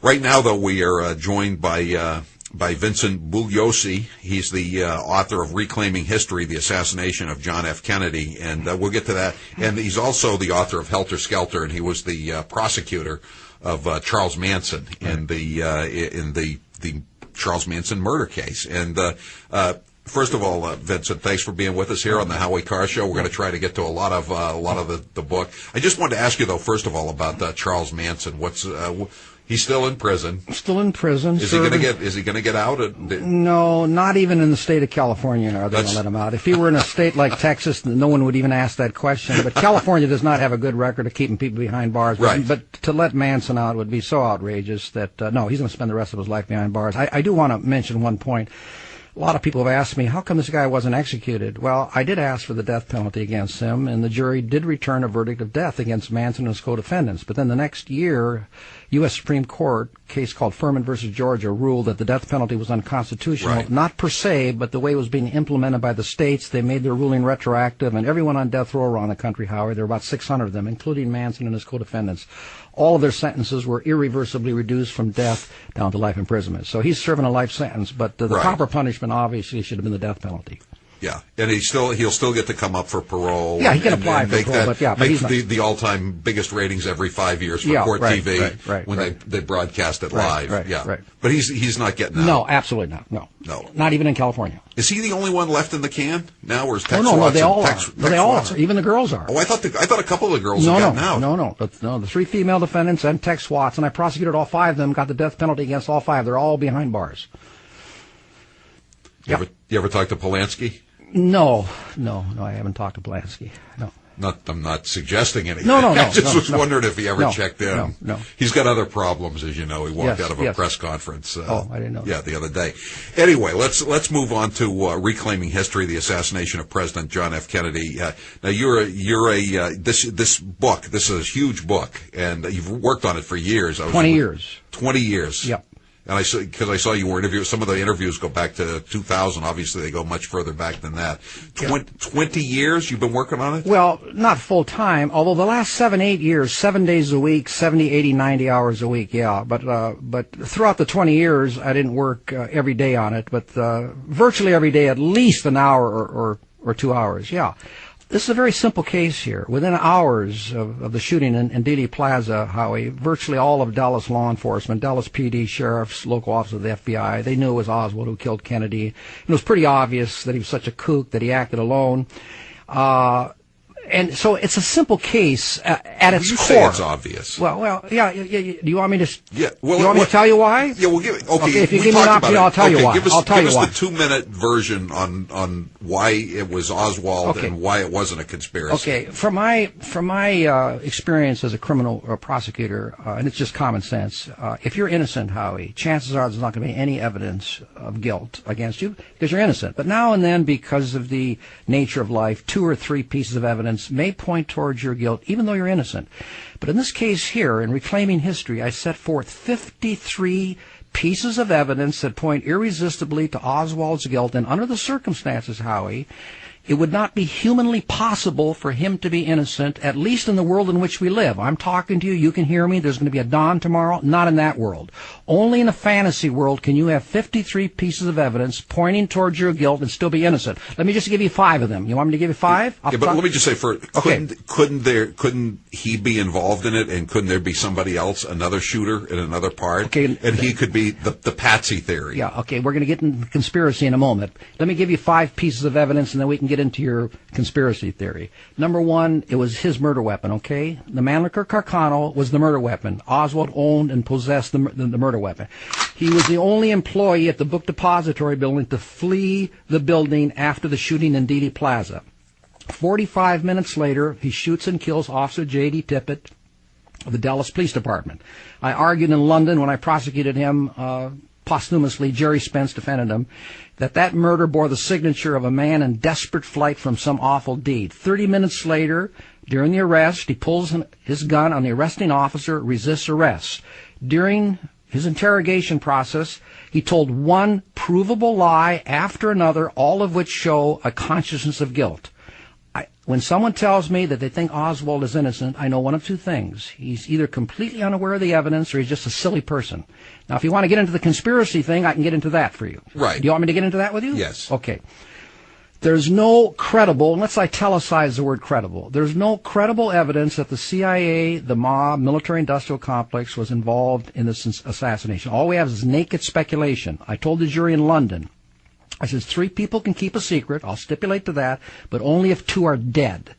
Right now, though, we are joined by Vincent Bugliosi. He's the author of Reclaiming History, The Assassination of John F. Kennedy, and we'll get to that. And he's also the author of Helter Skelter, and he was the prosecutor of Charles Manson in the Charles Manson murder case. And first of all, Vincent, thanks for being with us here on the Howie Carr Show. We're going to try to get to a lot of the book. I just wanted to ask you, though, first of all, about Charles Manson. He's still in prison. Still in prison. Is he going to get out? No, not even in the state of California are they going to let him out. If he were in a state like Texas, no one would even ask that question. But California does not have a good record of keeping people behind bars. Right. But to let Manson out would be so outrageous that, no, he's going to spend the rest of his life behind bars. I do want to mention one point. A lot of people have asked me, how come this guy wasn't executed? Well, I did ask for the death penalty against him, and the jury did return a verdict of death against Manson and his co-defendants. But then the next year, U.S. Supreme Court, case called Furman versus Georgia, ruled that the death penalty was unconstitutional, right. Not per se, but the way it was being implemented by the states. They made their ruling retroactive, and everyone on death row around the country, Howard, there were about 600 of them, including Manson and his co-defendants. All of their sentences were irreversibly reduced from death down to life imprisonment. So he's serving a life sentence, but the right. proper punishment obviously should have been the death penalty. Yeah, and he'll still get to come up for parole. Yeah, he can apply for parole, but he's not. The all-time biggest ratings every 5 years for Court TV when they broadcast it live. Right. But he's not getting out. No, absolutely not. No. Not even in California. Is he the only one left in the can now, or is Tex Watson? No, they all are. They all are. Even the girls are. Oh, I thought a couple of the girls had gotten out. No. The 3 female defendants and Tex Watson, I prosecuted all 5 of them, got the death penalty against all 5. They're all behind bars. You ever talk to Polanski? No, I haven't talked to Polanski. No. I'm not suggesting anything. No. I just was wondering if he ever checked in. No. He's got other problems, as you know. He walked out of a press conference. I didn't know. Yeah, the other day. Anyway, let's move on to Reclaiming History: The Assassination of President John F. Kennedy. Now this book. This is a huge book, and you've worked on it for years. 20 years. 20 years. Yep. And because I saw you were interviewing, some of the interviews go back to 2000. Obviously, they go much further back than that. 20 years you've been working on it? Well, not full time, although the last 7-8 years, 7 days a week, 70, 80, 90 hours a week, yeah. But throughout the 20 years, I didn't work every day on it, but virtually every day, at least an hour or 2 hours, yeah. This is a very simple case here. Within hours of the shooting in Dealey Plaza, Howie, virtually all of Dallas law enforcement, Dallas PD, sheriffs, local officers of the FBI, they knew it was Oswald who killed Kennedy. It was pretty obvious that he was such a kook that he acted alone. And so it's a simple case at its core. Say it's obvious. Well, yeah. Do you want me to? Yeah. Well, you want me to tell you why? Yeah. We'll give it. Okay. If you give me an option, I'll tell you why. Give us why. the 2-minute version on why it was Oswald and why it wasn't a conspiracy. Okay. From my experience as a criminal prosecutor, and it's just common sense. If you're innocent, Howie, chances are there's not going to be any evidence of guilt against you because you're innocent. But now and then, because of the nature of life, 2 or 3 pieces of evidence may point towards your guilt, even though you're innocent. But in this case here, in Reclaiming History, I set forth 53 pieces of evidence that point irresistibly to Oswald's guilt, and under the circumstances, Howie, it would not be humanly possible for him to be innocent, at least in the world in which we live. I'm talking to you, you can hear me, there's going to be a dawn tomorrow. Not in that world. Only in a fantasy world can you have 53 pieces of evidence pointing towards your guilt and still be innocent. Let me just give you 5 of them. You want me to give you 5? Yeah, but let me just say first, couldn't he be involved in it, and couldn't there be somebody else, another shooter in another part? Okay. And he could be the patsy theory. Yeah, okay, we're going to get into conspiracy in a moment. Let me give you 5 pieces of evidence, and then we can get into your conspiracy theory. Number 1, it was his murder weapon, okay? The Mannlicher Carcano was the murder weapon. Oswald owned and possessed the murder weapon. He was the only employee at the book depository building to flee the building after the shooting in Dealey Plaza. 45 minutes later, he shoots and kills Officer J.D. Tippett of the Dallas Police Department. I argued in London when I prosecuted him posthumously, Jerry Spence defended him, that murder bore the signature of a man in desperate flight from some awful deed. 30 minutes later, during the arrest, he pulls his gun on the arresting officer, resists arrest. During his interrogation process, he told one provable lie after another, all of which show a consciousness of guilt. when someone tells me that they think Oswald is innocent, I know one of two things. He's either completely unaware of the evidence or he's just a silly person. Now, if you want to get into the conspiracy thing, I can get into that for you. Right. Do you want me to get into that with you? Yes. Okay. There's no credible, and let's italicize the word credible, there's no credible evidence that the CIA, the mob, military-industrial complex was involved in this assassination. All we have is naked speculation. I told the jury in London, I said, 3 people can keep a secret, I'll stipulate to that, but only if 2 are dead.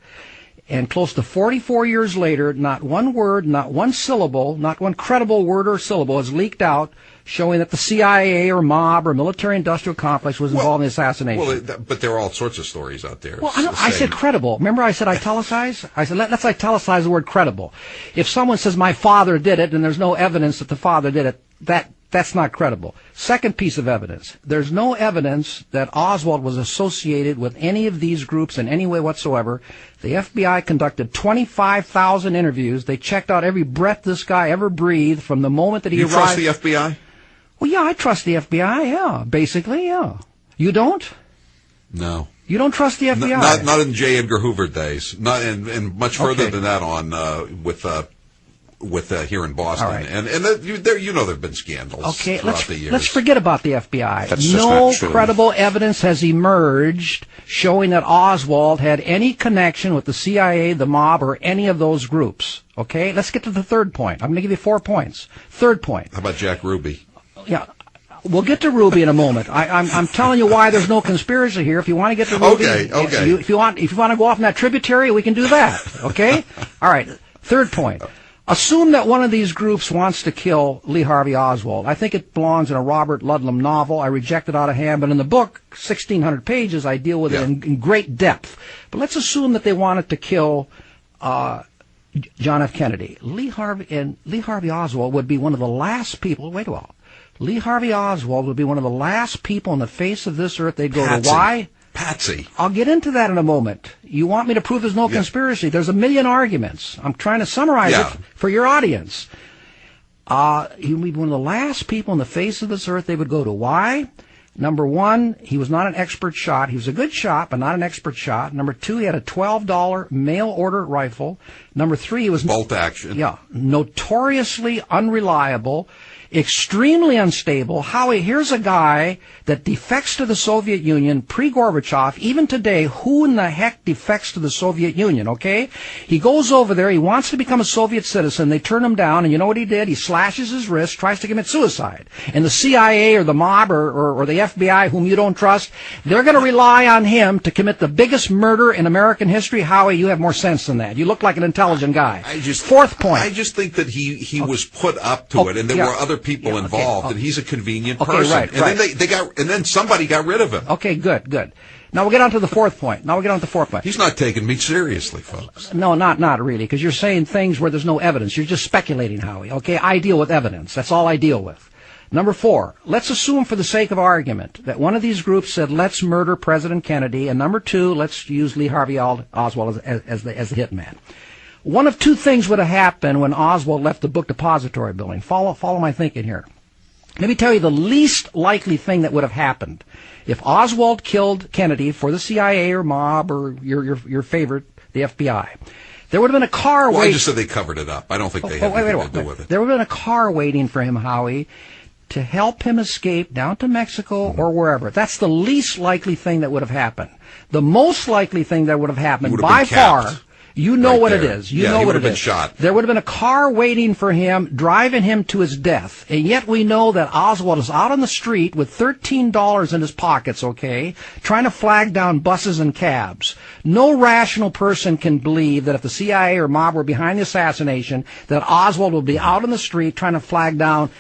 And close to 44 years later, not one word, not one syllable, not one credible word or syllable has leaked out showing that the CIA or mob or military-industrial complex was involved in the assassination. Well, but there are all sorts of stories out there. Well, I said credible. Remember I said italicize? I said, let's italicize the word credible. If someone says my father did it and there's no evidence that the father did it, that's not credible. Second piece of evidence. There's no evidence that Oswald was associated with any of these groups in any way whatsoever. The FBI conducted 25,000 interviews. They checked out every breath this guy ever breathed from the moment that he arrived. You trust the FBI? Well, yeah, I trust the FBI, yeah. Basically, yeah. You don't? No. You don't trust the FBI? Not in J. Edgar Hoover days. Not and much further than that on with here in Boston, right. and there've been scandals throughout the years. Let's forget about the FBI. That's just no not true. credible evidence has emerged showing that Oswald had any connection with the CIA, the mob, or any of those groups. Okay, let's get to the third point. I'm going to give you 4 points. Third point. How about Jack Ruby? Yeah. We'll get to Ruby in a moment. I'm telling you why there's no conspiracy here. If you want to get to Ruby, okay. If you want to go off in that tributary, we can do that. Okay. All right. Third point. Assume that one of these groups wants to kill Lee Harvey Oswald. I think it belongs in a Robert Ludlum novel. I reject it out of hand, but in the book, 1,600 pages, I deal with it in great depth. But let's assume that they wanted to kill John F. Kennedy. Lee Harvey Oswald would be one of the last people. Wait a while. Lee Harvey Oswald would be one of the last people on the face of this earth they'd go to. Why? Patsy. I'll get into that in a moment. You want me to prove there's no conspiracy? There's a million arguments. I'm trying to summarize it for your audience. He would be one of the last people on the face of this earth they would go to. Why? Number one, he was not an expert shot. He was a good shot, but not an expert shot. Number two, he had a $12 mail-order rifle. Number three, he was bolt action. Yeah, notoriously unreliable. Extremely unstable. Howie, here's a guy that defects to the Soviet Union pre-Gorbachev. Even today, who in the heck defects to the Soviet Union, okay? He goes over there. He wants to become a Soviet citizen. They turn him down, and you know what he did? He slashes his wrist, tries to commit suicide. And the CIA or the mob or the FBI, whom you don't trust, they're going to rely on him to commit the biggest murder in American history. Howie, you have more sense than that. You look like an intelligent guy. Fourth point. I just think that he was put up to it, and there were other people involved, and he's a convenient person. Right, and then somebody got rid of him. Okay, good. Now we'll get on to the fourth point. He's not taking me seriously, folks. No, not really, because you're saying things where there's no evidence. You're just speculating, Howie. Okay, I deal with evidence. That's all I deal with. Number 4, let's assume for the sake of argument that one of these groups said, let's murder President Kennedy, and number 2, let's use Lee Harvey Oswald as the hitman. One of two things would have happened when Oswald left the book depository building. Follow my thinking here. Let me tell you the least likely thing that would have happened. If Oswald killed Kennedy for the CIA or mob or your favorite, the FBI, there would have been a car waiting. Well, I just said they covered it up. I don't think they had anything to do with it. There would have been a car waiting for him, Howie, to help him escape down to Mexico or wherever. That's the least likely thing that would have happened. The most likely thing that would have happened by far... You know what it is. You know what it is. Shot. There would have been a car waiting for him, driving him to his death. And yet we know that Oswald is out on the street with $13 in his pockets, okay, trying to flag down buses and cabs. No rational person can believe that if the CIA or mob were behind the assassination, that Oswald would be out on the street trying to flag down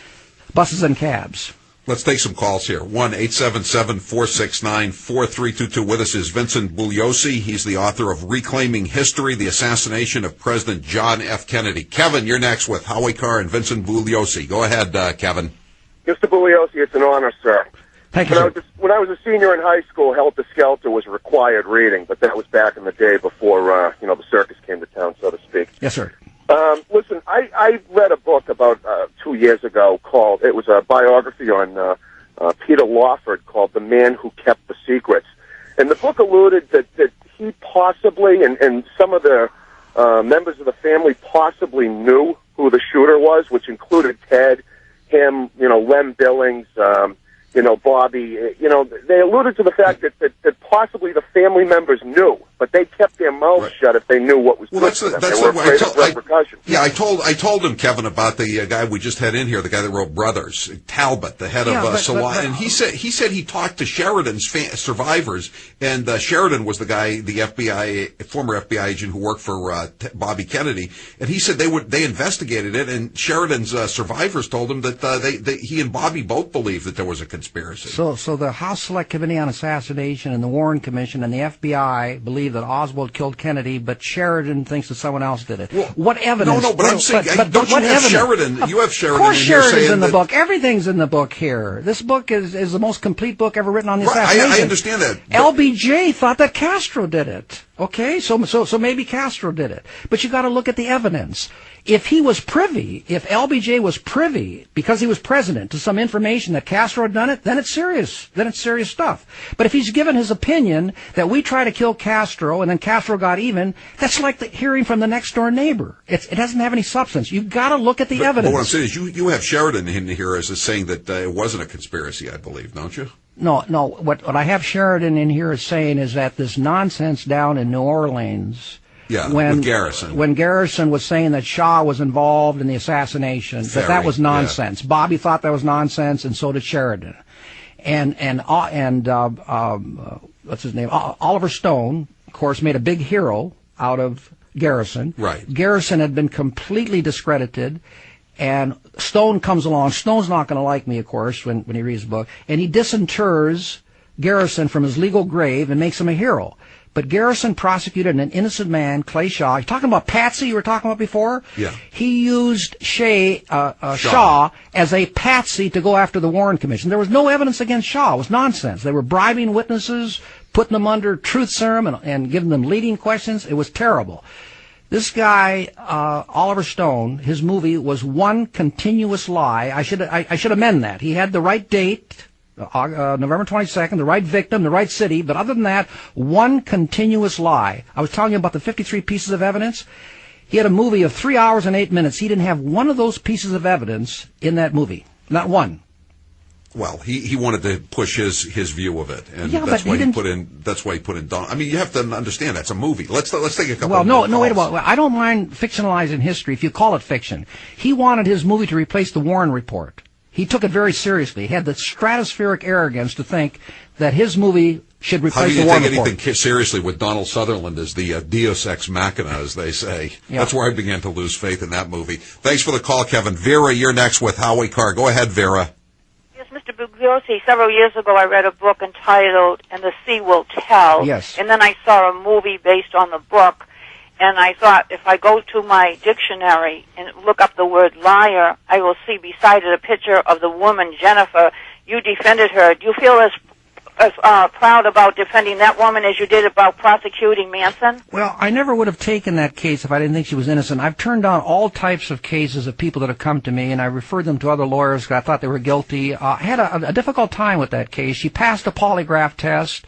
buses and cabs. Let's take some calls here. 1-877-469-4322. With us is Vincent Bugliosi. He's the author of Reclaiming History, the Assassination of President John F. Kennedy. Kevin, you're next with Howie Carr and Vincent Bugliosi. Go ahead, Kevin. Mr. Bugliosi, it's an honor, sir. Thank you. When I was a senior in high school, Helter Skelter was required reading, but that was back in the day before, the circus came to town, so to speak. Yes, sir. Listen, I read a book about 2 years ago called, it was a biography on Peter Lawford called The Man Who Kept the Secrets. And the book alluded that he possibly, and some of the members of the family possibly knew who the shooter was, which included Ted, him, Lem Billings, Bobby. They alluded to the fact that possibly the family members knew, but they kept their mouths shut if they knew what was going on. They were afraid of repercussions. I told him, Kevin, about the guy we just had in here, the guy that wrote Brothers, Talbot, the head of Salah, and he said he talked to Sheridan's survivors, and Sheridan was the guy, the former FBI agent who worked for Bobby Kennedy, and he said they investigated it, and Sheridan's survivors told him that he and Bobby both believed that there was a conspiracy. So the House Select Committee on Assassination and the Warren Commission and the FBI believe that Oswald killed Kennedy, but Sheridan thinks that someone else did it. Well, what evidence? No, but I'm saying, don't you have Sheridan? You have Sheridan. Of course, in here Sheridan's saying in the book. Everything's in the book here. This book is the most complete book ever written on the assassination. I understand that. LBJ thought that Castro did it. Okay, so maybe Castro did it. But you got to look at the evidence. If he was privy, if LBJ was privy, because he was president, to some information that Castro had done it, then it's serious. Then it's serious stuff. But if he's given his opinion that we try to kill Castro and then Castro got even, that's like hearing from the next door neighbor. It doesn't have any substance. You've got to look at the evidence. But what I'm saying is you have Sheridan in here as saying that it wasn't a conspiracy, I believe, don't you? No. What I have Sheridan in here is saying is that this nonsense down in New Orleans, with Garrison. When Garrison was saying that Shaw was involved in the assassination, that was nonsense. Yeah. Bobby thought that was nonsense, and so did Sheridan. And what's his name? Oliver Stone, of course, made a big hero out of Garrison. Right. Garrison had been completely discredited. And Stone comes along. Stone's not going to like me, of course, when he reads the book. And he disinters Garrison from his legal grave and makes him a hero. But Garrison prosecuted an innocent man, Clay Shaw. You're talking about Patsy you were talking about before? Yeah. He used Shaw as a patsy to go after the Warren Commission. There was no evidence against Shaw. It was nonsense. They were bribing witnesses, putting them under truth serum, and giving them leading questions. It was terrible. This guy, Oliver Stone, his movie was one continuous lie. I should amend that. He had the right date, November 22nd, the right victim, the right city, but other than that, one continuous lie. I was telling you about the 53 pieces of evidence. He had a movie of 3 hours and 8 minutes. He didn't have one of those pieces of evidence in that movie. Not one. Well, he wanted to push his view of it, and that's why he put in Don. I mean, you have to understand that's a movie. Let's take a couple. Well, no, wait a minute. I don't mind fictionalizing history if you call it fiction. He wanted his movie to replace the Warren Report. He took it very seriously. He had the stratospheric arrogance to think that his movie should replace the Warren Report. How do you take anything seriously with Donald Sutherland as the Deus Ex Machina, as they say? Yeah. That's where I began to lose faith in that movie. Thanks for the call, Kevin. Vera, you're next with Howie Carr. Go ahead, Vera. Yes, Mr. Bugliosi, several years ago I read a book entitled And the Sea Will Tell. Yes. And then I saw a movie based on the book. And I thought, if I go to my dictionary and look up the word liar, I will see beside it a picture of the woman, Jennifer. You defended her. Do you feel as proud about defending that woman as you did about prosecuting Manson? Well, I never would have taken that case if I didn't think she was innocent. I've turned down all types of cases of people that have come to me, and I referred them to other lawyers because I thought they were guilty. I had a difficult time with that case. She passed a polygraph test.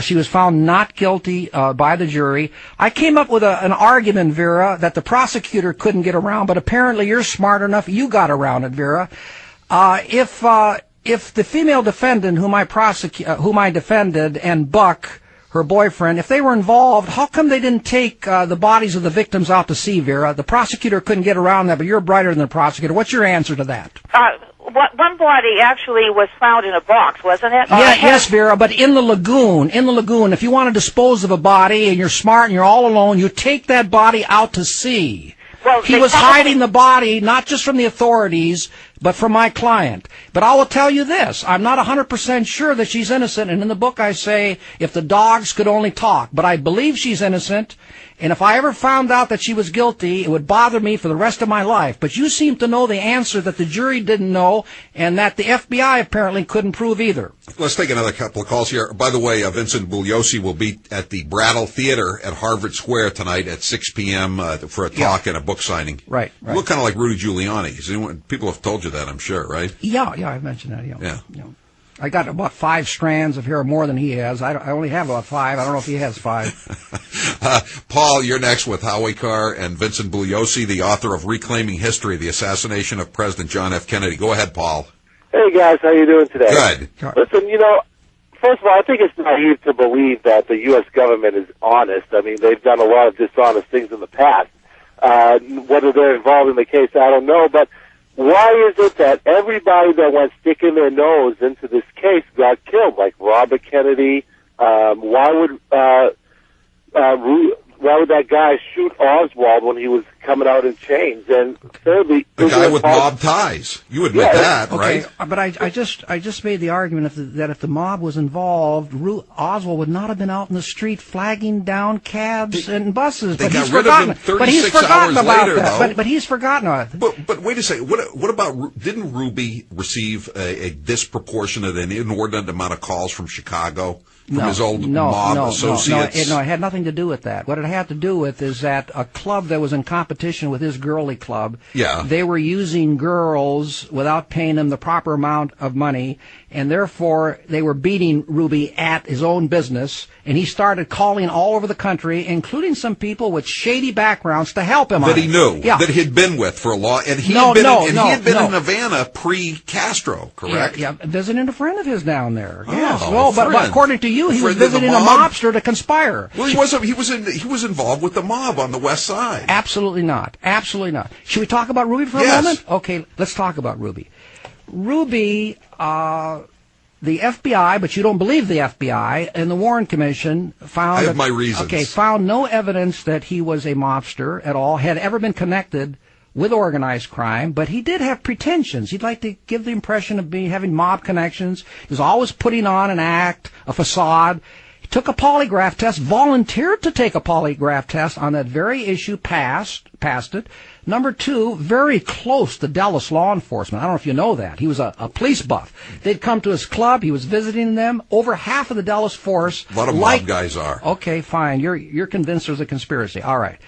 She was found not guilty by the jury. I came up with an argument, Vera, that the prosecutor couldn't get around, but apparently you're smart enough. You got around it, Vera. If the female defendant whom I defended, and Buck, her boyfriend, if they were involved, how come they didn't take the bodies of the victims out to sea, Vera? The prosecutor couldn't get around that, but you're brighter than the prosecutor. What's your answer to that? One body actually was found in a box, wasn't it? Yes, Vera, but in the lagoon, if you want to dispose of a body and you're smart and you're all alone, you take that body out to sea. Well, he was hiding the body, not just from the authorities, but from my client. But I will tell you this, I'm not 100% sure that she's innocent, and in the book I say, if the dogs could only talk, but I believe she's innocent, and if I ever found out that she was guilty, it would bother me for the rest of my life. But you seem to know the answer that the jury didn't know, and that the FBI apparently couldn't prove either. Let's take another couple of calls here. By the way, Vincent Bugliosi will be at the Brattle Theater at Harvard Square tonight at 6 p.m. For a talk and a book signing. Right. You look kind of like Rudy Giuliani. People have told you that, I'm sure, right? Yeah, I've mentioned that, yeah. I got about 5 strands of hair more than he has. I only have about 5. I don't know if he has 5. Paul, you're next with Howie Carr and Vincent Bugliosi, the author of Reclaiming History, the assassination of President John F. Kennedy. Go ahead, Paul. Hey, guys. How you doing today? Good. Listen, first of all, I think it's naive to believe that the U.S. government is honest. I mean, they've done a lot of dishonest things in the past. Whether they're involved in the case, I don't know. But why is it that everybody that went sticking their nose into this case got killed, like Robert Kennedy? Why would that guy shoot Oswald when he was coming out in chains? And thirdly, the guy with mob ties. You admit that, okay, right? But I just made the argument that if the mob was involved, Oswald would not have been out in the street flagging down cabs and buses. They but got he's rid forgotten. of him But he's 36 forgotten hours about later, that. though. But he's forgotten about it. But wait a second. What about, didn't Ruby receive a disproportionate and inordinate amount of calls from Chicago? From his old mob associates? No, it had nothing to do with that. What it had to do with is that a club that was in competition with his girly club, they were using girls without paying them the proper amount of money, and therefore they were beating Ruby at his own business, and he started calling all over the country, including some people with shady backgrounds, to help him that he knew, that he'd been with for a long, and he had been in Havana pre-Castro, correct? Yeah, visiting a friend of his down there. Oh, yes. Well, but according to you, he was visiting a mobster to conspire. Well, he was involved with the mob on the West Side. Absolutely not. Absolutely not. Should we talk about Ruby for a moment? Okay, let's talk about Ruby. Ruby, the FBI, but you don't believe the FBI, and the Warren Commission found... I have my reasons. Okay, found no evidence that he was a mobster at all, had ever been connected with organized crime, but he did have pretensions. He'd like to give the impression of having mob connections. He was always putting on an act, a facade. He took a polygraph test, volunteered to take a polygraph test on that very issue, passed it. Number 2, very close to Dallas law enforcement. I don't know if you know that. He was a police buff. They'd come to his club. He was visiting them. Over half of the Dallas force... A lot of mob guys are. Okay, fine. You're convinced there's a conspiracy. All right.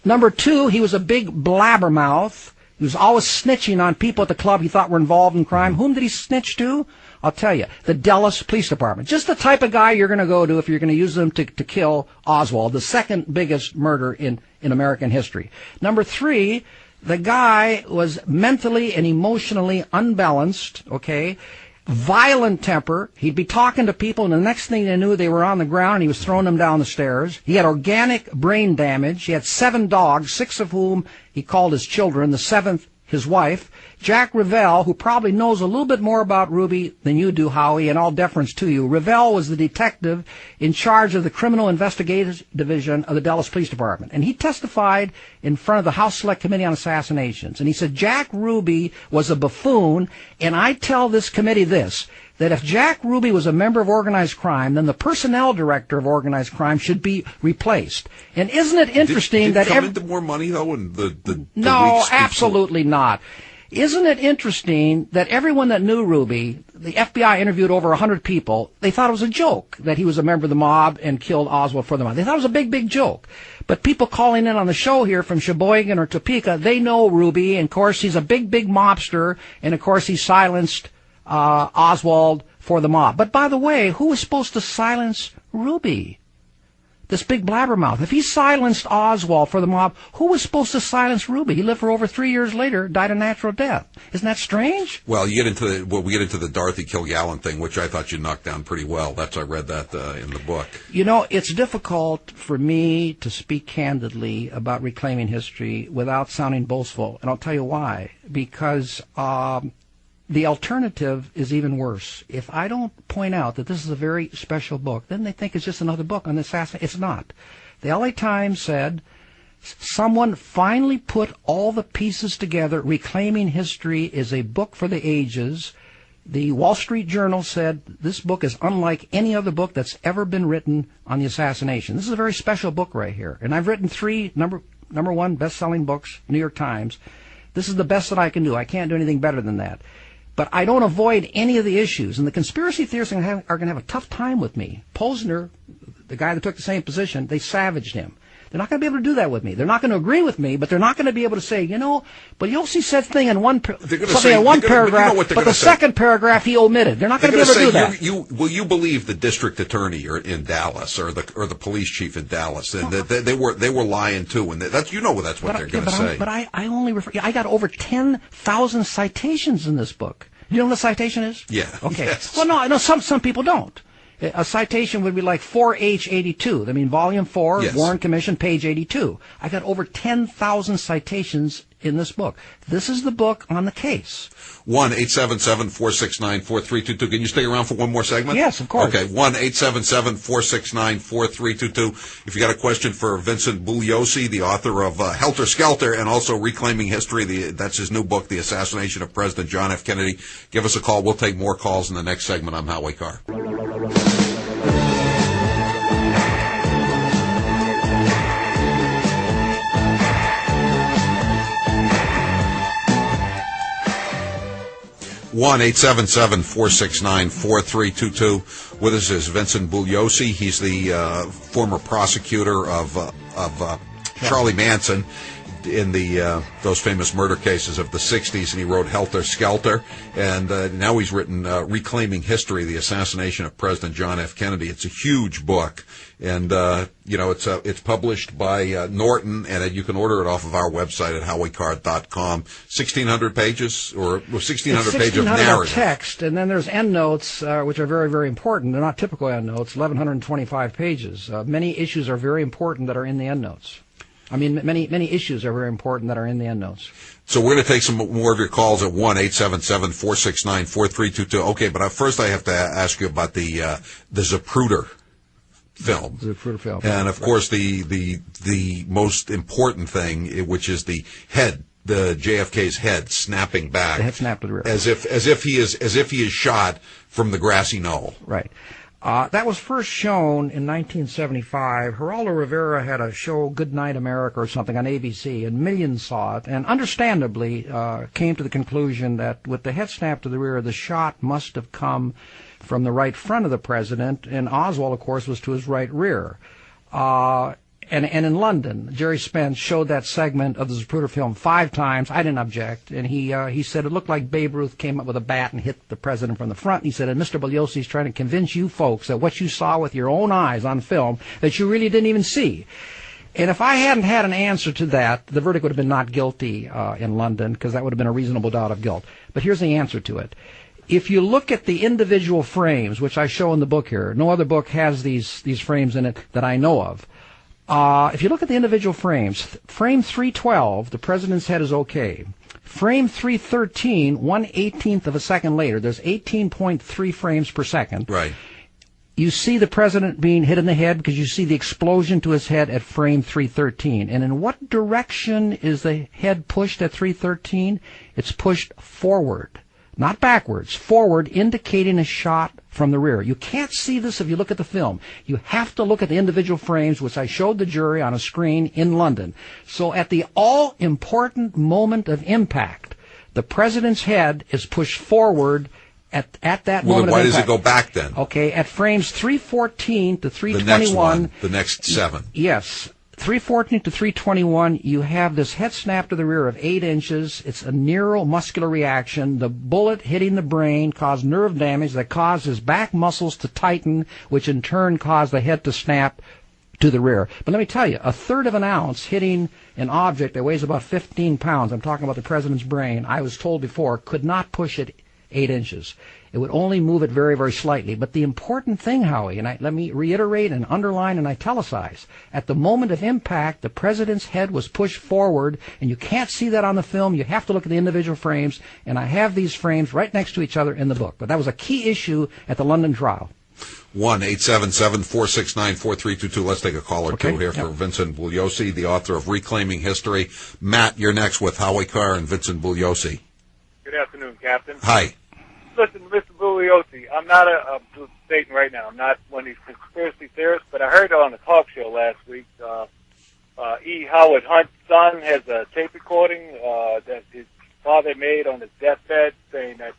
Number 2, he was a big blabbermouth. He was always snitching on people at the club he thought were involved in crime. Whom did he snitch to? I'll tell you, the Dallas Police Department. Just the type of guy you're going to go to if you're going to use them to kill Oswald, the second biggest murder in American history. Number 3, the guy was mentally and emotionally unbalanced, okay? Violent temper. He'd be talking to people, and the next thing they knew, they were on the ground, and he was throwing them down the stairs. He had organic brain damage. He had 7 dogs, 6 of whom he called his children, the 7th his wife. Jack Revell, who probably knows a little bit more about Ruby than you do, Howie, and all deference to you. Revell was the detective in charge of the Criminal Investigative Division of the Dallas Police Department. And he testified in front of the House Select Committee on Assassinations. And he said Jack Ruby was a buffoon, and I tell this committee this, that if Jack Ruby was a member of organized crime, then the personnel director of organized crime should be replaced. And isn't it interesting did come into more money, though, in the No, weeks absolutely not. Isn't it interesting that everyone that knew Ruby, the FBI interviewed over 100 people, they thought it was a joke that he was a member of the mob and killed Oswald for the mob. They thought it was a big, big joke. But people calling in on the show here from Sheboygan or Topeka, they know Ruby, and of course he's a big, big mobster, and of course he silenced Oswald for the mob. But by the way, who was supposed to silence Ruby? This big blabbermouth. If he silenced Oswald for the mob, who was supposed to silence Ruby? He lived for over 3 years later, died a natural death. Isn't that strange? Well, we get into the Dorothy Kilgallen thing, which I thought you knocked down pretty well. I read that in the book. You know, it's difficult for me to speak candidly about reclaiming history without sounding boastful, and I'll tell you why. Because the alternative is even worse. If I don't point out that this is a very special book, then they think it's just another book on the assassination. It's not. The LA Times said someone finally put all the pieces together. Reclaiming History is a book for the ages. The Wall Street Journal said this book is unlike any other book that's ever been written on the assassination. This is a very special book right here. And I've written 3 number 1 best-selling books, New York Times. This is the best that I can do. I can't do anything better than that. But I don't avoid any of the issues, and the conspiracy theorists are going to have a tough time with me. Posner, the guy that took the same position, they savaged him. They're not going to be able to do that with me. They're not going to agree with me, but they're not going to be able to say, Bugliosi said thing in one paragraph, but the second paragraph he omitted. They're not going to be able to do that. Will you believe the district attorney in Dallas or the police chief in Dallas? And they were lying too, and that's what they're going to say. But I got over 10,000 citations in this book. You know what a citation is? Yeah. Okay. Yes. Well, no, some people don't. A citation would be like 4H82. I mean, Volume 4, yes. Warren Commission, page 82. I got over 10,000 citations in this book. This is the book on the case. 1-877-469-4322. Can you stay around for one more segment? Yes, of course. Okay, 1-877-469-4322. If you got a question for Vincent Bugliosi, the author of Helter Skelter and also Reclaiming History, that's his new book, The Assassination of President John F. Kennedy, give us a call. We'll take more calls in the next segment. I'm Howie Carr. 1-877-469-4322. With us is Vincent Bugliosi. He's the former prosecutor of Charlie Manson in those famous murder cases of the 60s, and he wrote Helter Skelter, and now he's written Reclaiming History, the Assassination of President John F. Kennedy. It's a huge book, and it's published by Norton, and you can order it off of our website at howiecarr.com. 1,600 pages, or 1,600 pages of narrative. Text, and then there's endnotes, which are very, very important. They're not typical endnotes, 1,125 pages. Many issues are very important that are in the endnotes. I mean, many issues are very important that are in the endnotes. So we're going to take some more of your calls at 1-877-469-4322. Okay, but first I have to ask you about the Zapruder film. Zapruder film. And, of course, the most important thing, which is the head, the JFK's head snapping back. The head snapped to the rear. As if he is shot from the grassy knoll. Right. That was first shown in 1975. Geraldo Rivera had a show, Good Night America or something, on ABC, and millions saw it, and understandably came to the conclusion that with the head snap to the rear, the shot must have come from the right front of the president, and Oswald, of course, was to his right rear. And in London, Jerry Spence showed that segment of the Zapruder film 5 times. I didn't object, and he said it looked like Babe Ruth came up with a bat and hit the president from the front. He said, and Mr. Bugliosi is trying to convince you folks that what you saw with your own eyes on film that you really didn't even see. And if I hadn't had an answer to that, the verdict would have been not guilty in London, because that would have been a reasonable doubt of guilt. But here's the answer to it. If you look at the individual frames, which I show in the book here, no other book has these frames in it that I know of. If you look at the individual frames, frame 312, the president's head is okay. Frame 313, 1/18th of a second later, there's 18.3 frames per second. Right. You see the president being hit in the head because you see the explosion to his head at frame 313. And in what direction is the head pushed at 313? It's pushed forward, not backwards, forward, indicating a shot from the rear. You can't see this if you look at the film. You have to look at the individual frames, which I showed the jury on a screen in London. So at the all-important moment of impact, the president's head is pushed forward at that moment of impact. Well, then why does it go back then? Okay, at frames 314 to 321. The next 7. Yes. 314 to 321, you have this head snap to the rear of 8 inches. It's a neuromuscular reaction. The bullet hitting the brain caused nerve damage that caused his back muscles to tighten, which in turn caused the head to snap to the rear. But let me tell you, 1/3 of an ounce hitting an object that weighs about 15 pounds, I'm talking about the president's brain, I was told before, could not push it 8 inches. It would only move it very, very slightly. But the important thing, Howie, and let me reiterate and underline and italicize, at the moment of impact, the president's head was pushed forward, and you can't see that on the film. You have to look at the individual frames, and I have these frames right next to each other in the book. But that was a key issue at the London trial. 1-877-469-4322. Let's take a caller, too, here for Vincent Bugliosi, the author of Reclaiming History. Matt, you're next with Howie Carr and Vincent Bugliosi. Good afternoon, Captain. Hi. Listen, Mr. Bugliosi, I'm not stating right now, I'm not one of these conspiracy theorists, but I heard on a talk show last week, E. Howard Hunt's son has a tape recording that his father made on his deathbed saying that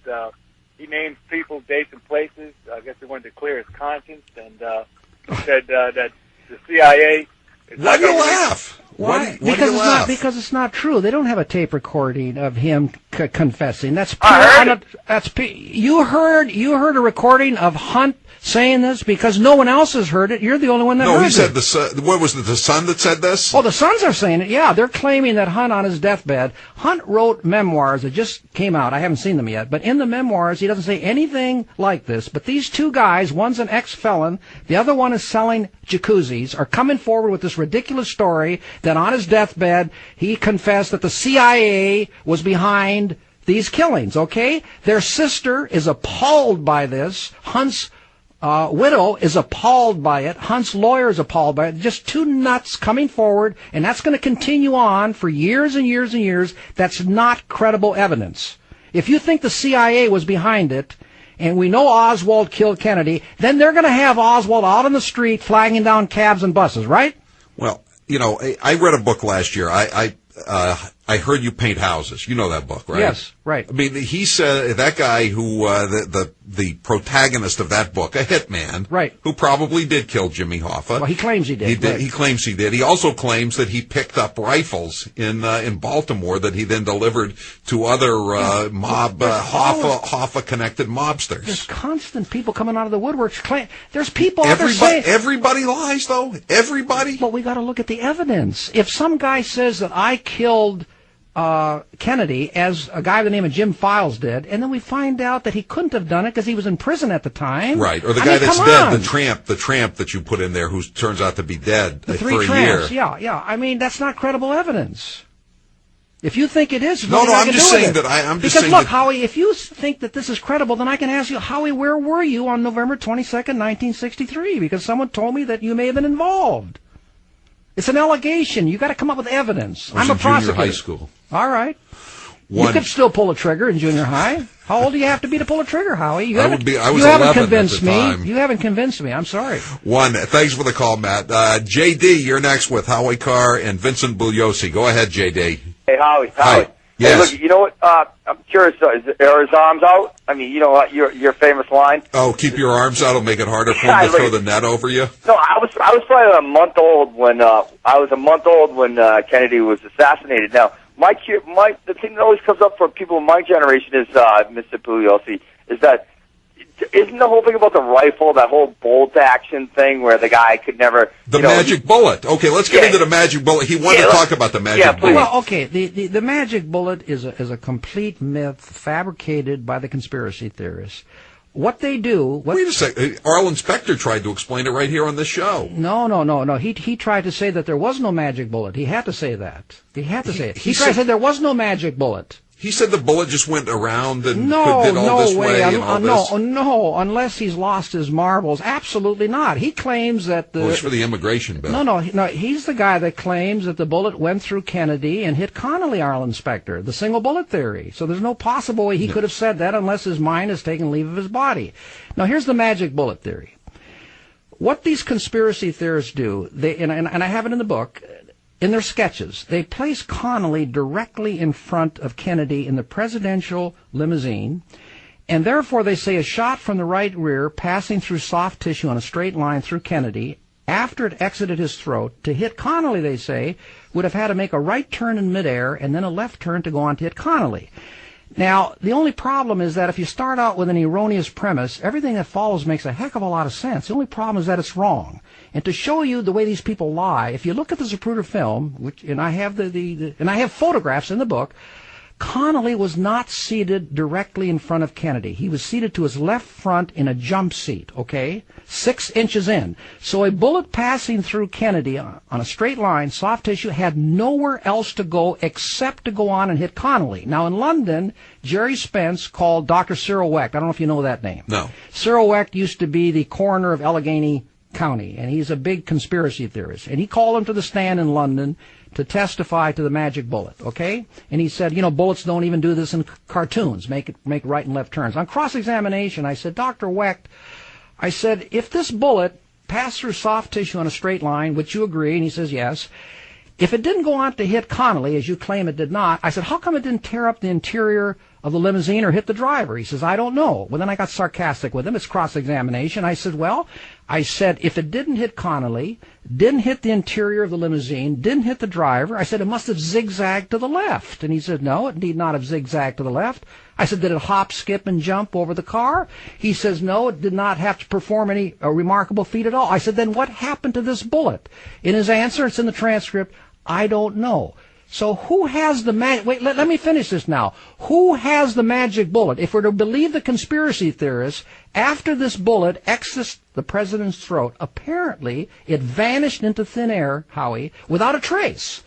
he names people, dates, and places. I guess he wanted to clear his conscience, and said that the CIA Why do you laugh? Why? Why do you laugh? Because it's not true. They don't have a tape recording of him confessing. That's pure. You heard a recording of Hunt saying this because no one else has heard it. You're the only one that heard it. No, he said what was it? The Sun that said this? Oh, the Sons are saying it. Yeah, they're claiming that Hunt on his deathbed. Hunt wrote memoirs that just came out. I haven't seen them yet, but in the memoirs he doesn't say anything like this. But these two guys, one's an ex-felon, the other one is selling jacuzzis, are coming forward with this ridiculous story that on his deathbed he confessed that the CIA was behind these killings. Okay, their sister is appalled by this. Hunt's widow is appalled by it. Hunt's lawyer is appalled by it. Just two nuts coming forward, and that's going to continue on for years and years and years. That's not credible evidence. If you think the CIA was behind it, and we know Oswald killed Kennedy, then they're going to have Oswald out on the street flagging down cabs and buses, right? Well, I read a book last year. I heard you paint houses. You know that book, right? Yes, right. I mean, he said that guy who the protagonist of that book, a hitman, right, who probably did kill Jimmy Hoffa. Well, he claims he did. He claims he did. He also claims that he picked up rifles in Baltimore that he then delivered to other Hoffa connected mobsters. There's constant people coming out of the woodworks. There's people out there saying everybody lies, though. Everybody. But we got to look at the evidence. If some guy says that I killed Kennedy, as a guy by the name of Jim Files did, and then we find out that he couldn't have done it because he was in prison at the time. Right, or the guy that's dead, the tramp that you put in there who turns out to be dead for a year. Yeah. I mean, that's not credible evidence. If you think it is, no, I'm just saying that because look, Howie, if you think that this is credible, then I can ask you, Howie, where were you on November 22nd, 1963? Because someone told me that you may have been involved. It's an allegation. You got to come up with evidence. I'm a prosecutor. Junior high school. All right. You could still pull a trigger in junior high. How old do you have to be to pull a trigger, Howie? You haven't convinced me. You haven't convinced me. I'm sorry. Thanks for the call, Matt. JD, you're next with Howie Carr and Vincent Bugliosi. Go ahead, JD. Hey, Howie. Hi. Yes. Hey, look, you know what? I'm curious. Are his arms out? I mean, you know what? Your famous line. Oh, keep your arms out. It'll make it harder for him to throw the net over you. No, I was probably a month old when Kennedy was assassinated. Now, the thing that always comes up for people in my generation is Mr. Bugliosi, is that isn't the whole thing about the rifle, that whole bolt action thing where the guy could never... magic bullet. Okay, let's get into the magic bullet. He wanted to talk about the magic bullet. Well, okay, the magic bullet is a complete myth fabricated by the conspiracy theorists. What they do... Wait a second. Arlen Specter tried to explain it right here on this show. No. He tried to say that there was no magic bullet. He had to say that. He had to say it. He tried to say there was no magic bullet. He said the bullet just went around and did all this way and all this. No, unless he's lost his marbles. Absolutely not. He claims that it's for the immigration bill. No, he's the guy that claims that the bullet went through Kennedy and hit Connolly, Arlen Specter, the single bullet theory. So there's no possible way he could have said that unless his mind has taken leave of his body. Now, here's the magic bullet theory. What these conspiracy theorists do, and I have it in the book, in their sketches, they place Connolly directly in front of Kennedy in the presidential limousine, and therefore they say a shot from the right rear passing through soft tissue on a straight line through Kennedy, after it exited his throat, to hit Connolly, they say, would have had to make a right turn in midair and then a left turn to go on to hit Connolly. Now, the only problem is that if you start out with an erroneous premise, everything that follows makes a heck of a lot of sense. The only problem is that it's wrong. And to show you the way these people lie, if you look at the Zapruder film, and I have and I have photographs in the book, Connolly was not seated directly in front of Kennedy. He was seated to his left front in a jump seat, okay? 6 inches in. So a bullet passing through Kennedy on a straight line, soft tissue, had nowhere else to go except to go on and hit Connolly. Now, in London, Jerry Spence called Dr. Cyril Wecht. I don't know if you know that name. No. Cyril Wecht used to be the coroner of Allegheny County, and he's a big conspiracy theorist. And he called him to the stand in London to testify to the magic bullet, okay? And he said, bullets don't even do this in cartoons, make right and left turns. On cross-examination, I said, Dr. Wecht, I said, if this bullet passed through soft tissue on a straight line, which you agree, and he says yes, if it didn't go on to hit Connolly, as you claim it did not, I said, how come it didn't tear up the interior of the limousine or hit the driver? He says, I don't know. Well, then I got sarcastic with him. It's cross-examination. I said, if it didn't hit Connolly, didn't hit the interior of the limousine, didn't hit the driver, I said, it must have zigzagged to the left. And he said, no, it need not have zigzagged to the left. I said, did it hop, skip, and jump over the car? He says, no, it did not have to perform any remarkable feat at all. I said, then what happened to this bullet? In his answer, it's in the transcript, I don't know. So who has the wait, let me finish this now. Who has the magic bullet? If we're to believe the conspiracy theorists, after this bullet exits the president's throat, apparently it vanished into thin air, Howie, without a trace.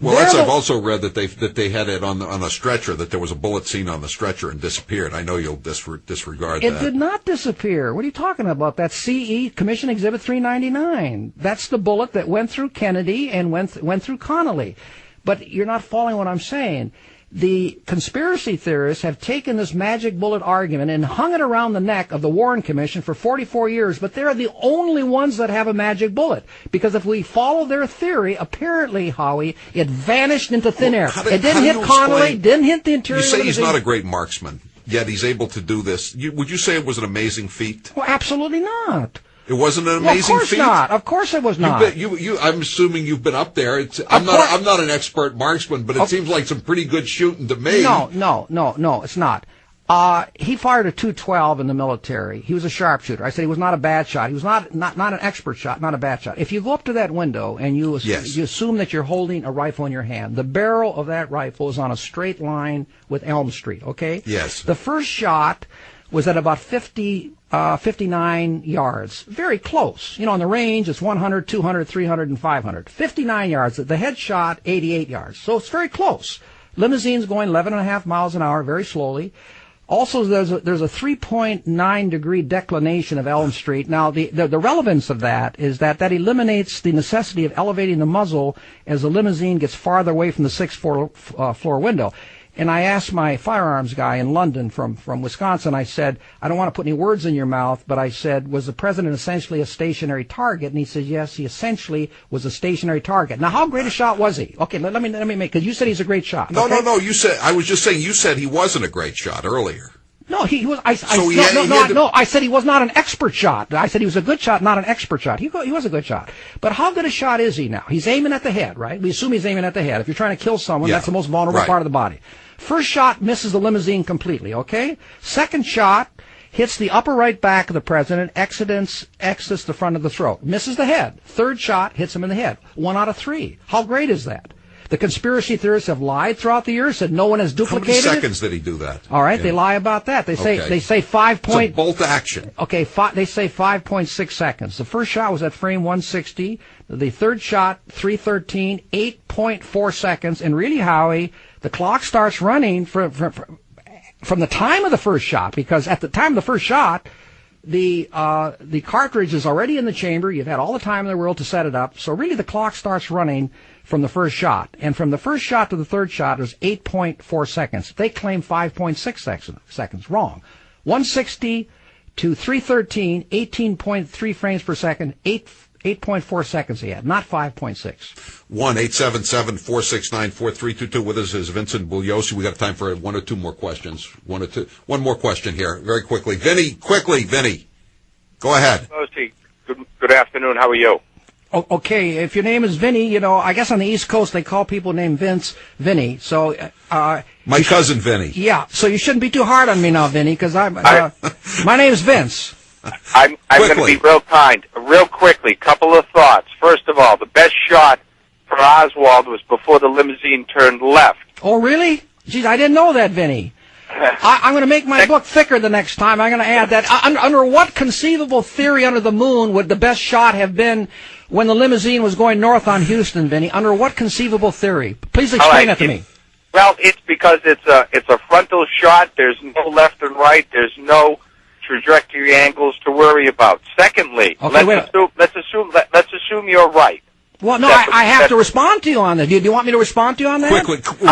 Well, I've also read that they had it on a stretcher, that there was a bullet seen on the stretcher and disappeared. I know you'll disregard that. It did not disappear. What are you talking about? That's CE, Commission Exhibit 399. That's the bullet that went through Kennedy and went through Connolly. But you're not following what I'm saying. The conspiracy theorists have taken this magic bullet argument and hung it around the neck of the Warren Commission for 44 years, but they're the only ones that have a magic bullet. Because if we follow their theory, apparently, Howie, it vanished into thin air. It didn't hit Connolly, didn't hit the interior. You say he's not a great marksman, yet he's able to do this. Would you say it was an amazing feat? Well, absolutely not. It wasn't an amazing feat? Of course not. Of course it was not. I'm assuming you've been up there. I'm not an expert marksman, but it seems like some pretty good shooting to me. No, it's not. He fired a .212 in the military. He was a sharpshooter. I said he was not a bad shot. He was not an expert shot, not a bad shot. If you go up to that window and you assume that you're holding a rifle in your hand, the barrel of that rifle is on a straight line with Elm Street, okay? Yes. The first shot was at about 59 yards. Very close. You know, on the range, it's 100, 200, 300, and 500. 59 yards. The head shot, 88 yards. So it's very close. Limousine's going 11.5 miles an hour, very slowly. Also, there's a 3.9 degree declination of Elm Street. Now, the relevance of that is that eliminates the necessity of elevating the muzzle as the limousine gets farther away from the sixth floor window. And I asked my firearms guy in London from Wisconsin, I said, I don't want to put any words in your mouth, but I said, was the president essentially a stationary target? And he said, yes, he essentially was a stationary target. Now, how great a shot was he? Okay, let me make, because you said he's a great shot. No, okay? no, you said, I was just saying, you said he wasn't a great shot earlier. No, he was. I said he was not an expert shot. I said he was a good shot, not an expert shot. He was a good shot. But how good a shot is he now? He's aiming at the head, right? We assume he's aiming at the head. If you're trying to kill someone, that's the most vulnerable part of the body. First shot misses the limousine completely, okay? Second shot hits the upper right back of the president, exits the front of the throat, misses the head. Third shot hits him in the head. 1 out of 3. How great is that? The conspiracy theorists have lied throughout the years, said no one has duplicated it. How many seconds did he do that? All right, they lie about that. They say 5 point. It's a bolt action. Okay, they say 5.6 seconds. The first shot was at frame 160. The third shot 313, 8.4 seconds. And really, Howie, the clock starts running from the time of the first shot, because at the time of the first shot, the cartridge is already in the chamber. You've had all the time in the world to set it up. So really, the clock starts running from the first shot. And from the first shot to the third shot is 8.4 seconds. They claim 5.6 seconds. Wrong. 160 to 313, 18.3 frames per second, 8.4 seconds he had, not 5.6. 1-877-469-4322. With us is Vincent Bugliosi. We got time for one or two more questions. One more question here, very quickly. Vinny, go ahead. Good afternoon. How are you? Oh, okay, if your name is Vinny, I guess on the East Coast they call people named Vinny. So, my cousin Vinny. Yeah, so you shouldn't be too hard on me now, Vinny, because my name is Vince. I'm going to be real kind. Real quickly, couple of thoughts. First of all, the best shot for Oswald was before the limousine turned left. Oh, really? Geez, I didn't know that, Vinny. I'm going to make my book thicker the next time. I'm going to add that. Under what conceivable theory under the moon would the best shot have been when the limousine was going north on Houston, Vinny? Under what conceivable theory? Please explain that to me. Well, it's because it's a frontal shot. There's no left and right. There's no trajectory angles to worry about. Secondly, let's assume you're right. Well, no, I have to respond to you on that. Do you want me to respond to you on that? Quickly, we're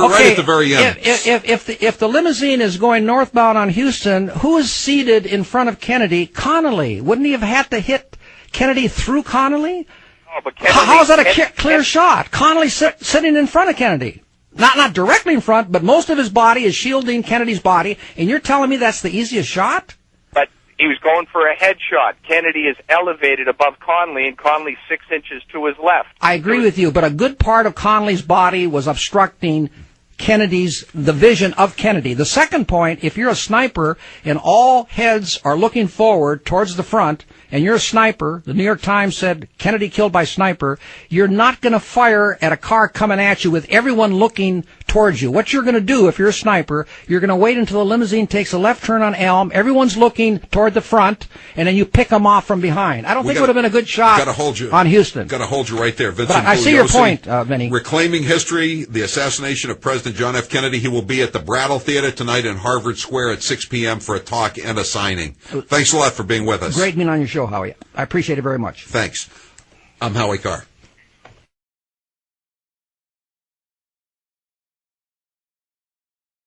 right at the very end. If the limousine is going northbound on Houston, who is seated in front of Kennedy? Connolly. Wouldn't he have had to hit Kennedy through Connolly? No, but Kennedy, how is that a clear shot? Connolly sitting in front of Kennedy. Not directly in front, but most of his body is shielding Kennedy's body, and you're telling me that's the easiest shot? But he was going for a headshot. Kennedy is elevated above Conley, and Conley's 6 inches to his left. I agree with you, but a good part of Conley's body was obstructing the vision of Kennedy. The second point, if you're a sniper and all heads are looking forward towards the front, and you're a sniper, the New York Times said Kennedy killed by sniper, you're not going to fire at a car coming at you with everyone looking towards you. What you're going to do if you're a sniper, you're going to wait until the limousine takes a left turn on Elm, everyone's looking toward the front, and then you pick them off from behind. I don't think it would have been a good shot on Houston. Got to hold you right there, Vincent. But I see your point, Vinny. Reclaiming history, the assassination of President John F. Kennedy. He will be at the Brattle Theater tonight in Harvard Square at 6 p.m. for a talk and a signing. Thanks a lot for being with us. Great being on your show, Howie. I appreciate it very much. Thanks. I'm Howie Carr.